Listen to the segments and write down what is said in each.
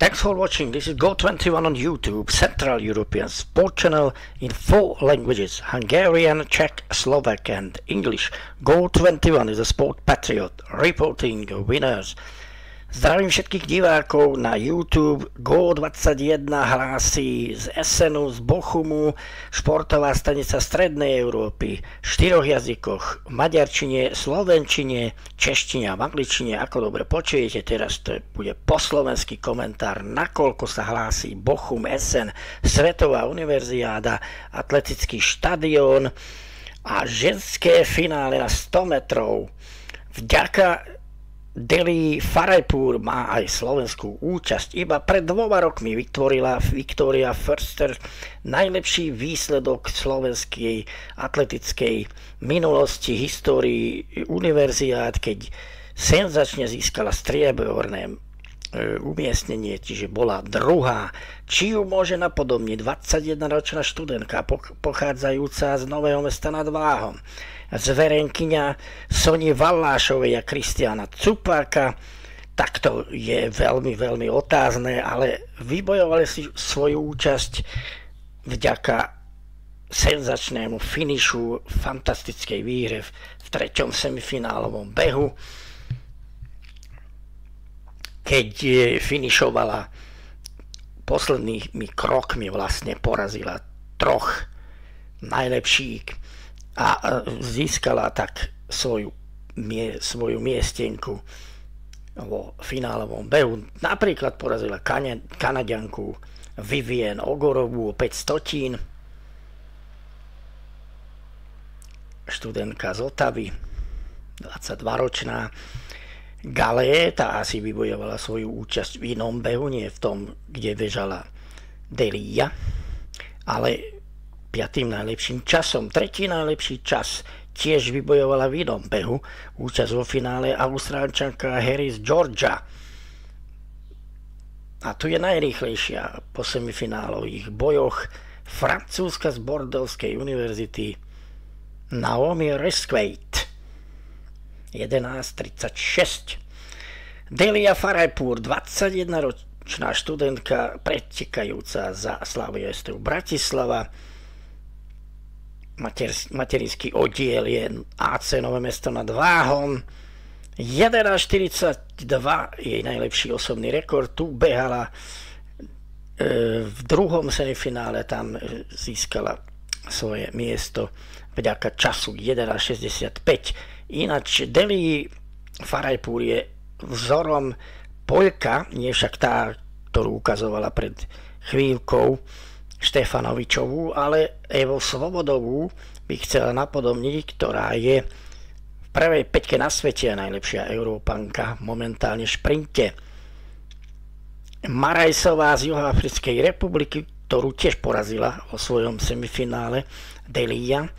Thanks for watching. This is Go21 on YouTube, Central European sport channel in 4 languages: Hungarian, Czech, Slovak and English. Go21 is a sport patriot reporting winners. Zdravím všetkých divákov na YouTube. Go21 hlási z Essenu, z Bochumu, športová stanica Strednej Európy, v 4 jazykoch, v maďarčine, slovenčine, češtine a v angličtine. Ako dobre počujete, teraz to bude po slovenský komentár, nakoľko sa hlási Bochum, Essen, Svetová univerziáda, atletický štadión a ženské finále na 100 metrov. Vďaka Deli Farajpur má aj slovenskú účasť. Iba pred 2 rokmi vytvorila Viktória Förster najlepší výsledok slovenskej atletickej minulosti, histórii univerziád, keď senzačne získala strieborné umiestnenie, čiže bola druhá. Či ju môže napodobniť 21-ročná študentka pochádzajúca z Nového Mesta nad Váhom, zverenkyňa Soni Vallášovej a Kristiána Cupáka? Tak to je veľmi, veľmi otázne, ale vybojovali si svoju účasť vďaka senzačnému finišu, fantastickej výhre v 3. semifinálovom behu, keď finišovala poslednými krokmi, vlastne porazila 3 najlepších a získala tak svoju miestenku vo finálovom behu. Napríklad porazila Kanaďanku Vivienne Ogorovú o 500, študentka z Otavy, 22-ročná. Galé, tá asi vybojovala svoju účasť v inom behu, nie v tom, kde bežala Delia, ale 5. najlepším časom. 3. najlepší čas tiež vybojovala v inom behu, účasť vo finále Austrálčanka Harris Georgia. A tu je najrýchlejšia po semifinálových bojoch Francúzska z Bordeauxskej univerzity Naomi Resquait, 11:36. Delia Farajpur, 21-ročná študentka pretekajúca za Slavia STU Bratislava. Materinský oddiel je AC Nové Mesto nad Váhom. 11:42 jej najlepší osobný rekord. Tu behala v 2. semifinále, tam získala svoje miesto vďaka času 11:65. Ináč Deli Farajpur je vzorom Poľka, nie však tá, ktorú ukazovala pred chvíľkou Štefanovičovú, ale Evu Svobodovú by chcela napodobniť, ktorá je v prvej 5 na svete a najlepšia Európanka momentálne v šprinte. Marajsová z Juhoafrickej republiky, ktorú tiež porazila vo svojom semifinále Delia,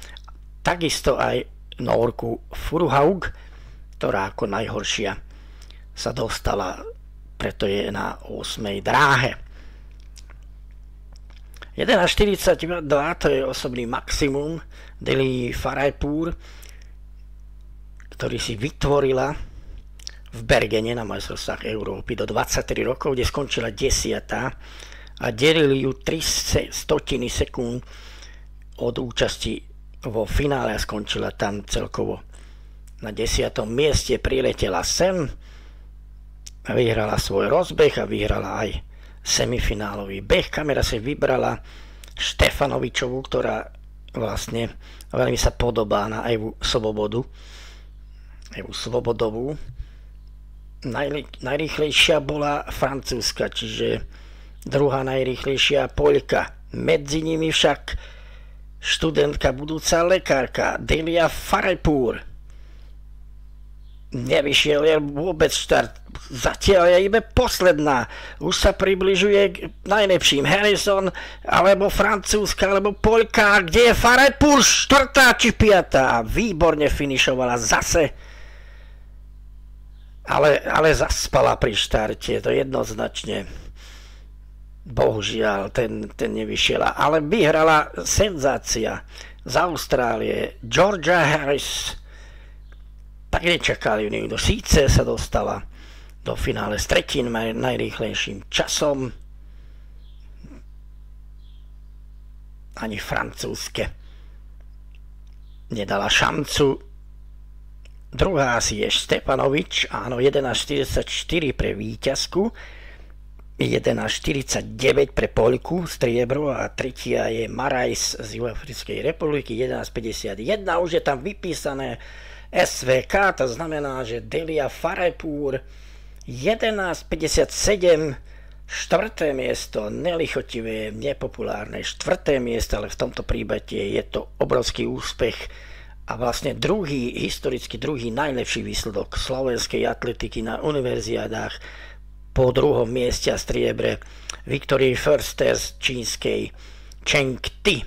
takisto aj Norku Furuhaug, ktorá ako najhoršia sa dostala, preto je na 8. dráhe. 11:42 to je osobný maximum Deli Farajpur, ktorý si vytvorila v Bergene na majstrovstvách Európy do 23 rokov, kde skončila 10. a delili ju 3 stotiny sekúnd od účasti vo finále a skončila tam celkovo na 10. mieste. Priletela sem, vyhrala svoj rozbeh a vyhrala aj semifinálový beh. Kamera si vybrala Štefanovičovú, ktorá vlastne veľmi sa podobá na Evu Svobodovú. Najrýchlejšia bola Francúzska, čiže druhá najrýchlejšia Poľka. Medzi nimi však študentka, budúca lekárka Delia Farajpur. Nevyšiel je vôbec štart. Zatiaľ je iba posledná. Už sa približuje k najlepším. Harrison, alebo Francúzska, alebo Poľka. Kde je Farajpur? 4. či 5. Výborne finišovala zase. Ale zaspala pri štarte. To jednoznačne. Bohužiaľ, ten nevyšiel, ale vyhrala senzácia z Austrálie Georgia Harris. Tak nečakali ju nikto. Síce sa dostala do finále s tretím najrýchlejším časom. Ani francúzske nedala šancu. Druhá si je Štefanovič, áno, 11.44 pre víťazku, 11.49 pre Poľku, striebro, a tretia je Marais z Juhoafrickej republiky, 11.51, už je tam vypísané SVK, to znamená, že Delia Farajpur, 11.57, štvrté miesto, nelichotivé, nepopulárne štvrté miesto, ale v tomto prípade je to obrovský úspech a vlastne historicky druhý najlepší výsledok slovenskej atletiky na univerziádach po druhom mieste a striebre Victory Förster z čínskej Chengti.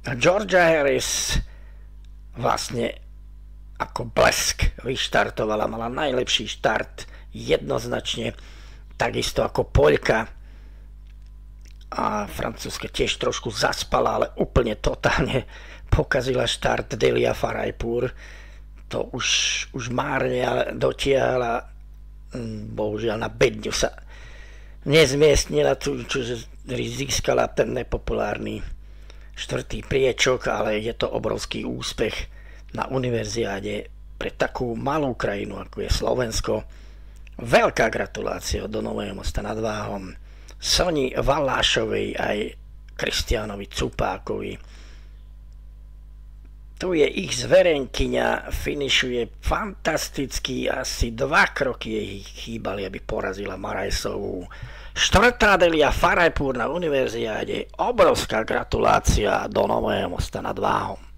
A Georgia Harris vlastne ako blesk vyštartovala, mala najlepší štart jednoznačne, takisto ako Poľka, a francúzska tiež trošku zaspala, ale úplne totálne pokazila štart Delia Farajpur. To už márne dotiahla, bohužiaľ na bedňu sa nezmiestnila, čiže získala ten nepopulárny štvrtý priečok, ale je to obrovský úspech na univerziáde pre takú malú krajinu, ako je Slovensko. Veľká gratulácia do Nového Mosta nad Váhom Soni Valášovej aj Kristiánovi Cupákovi. Tu je ich zverenkyňa, finišuje fantasticky, asi 2 kroky jej chýbali, aby porazila Maraisovú. Štvrtá Delia Farajpur na univerziáde, obrovská gratulácia do Nového Mosta nad Váhom.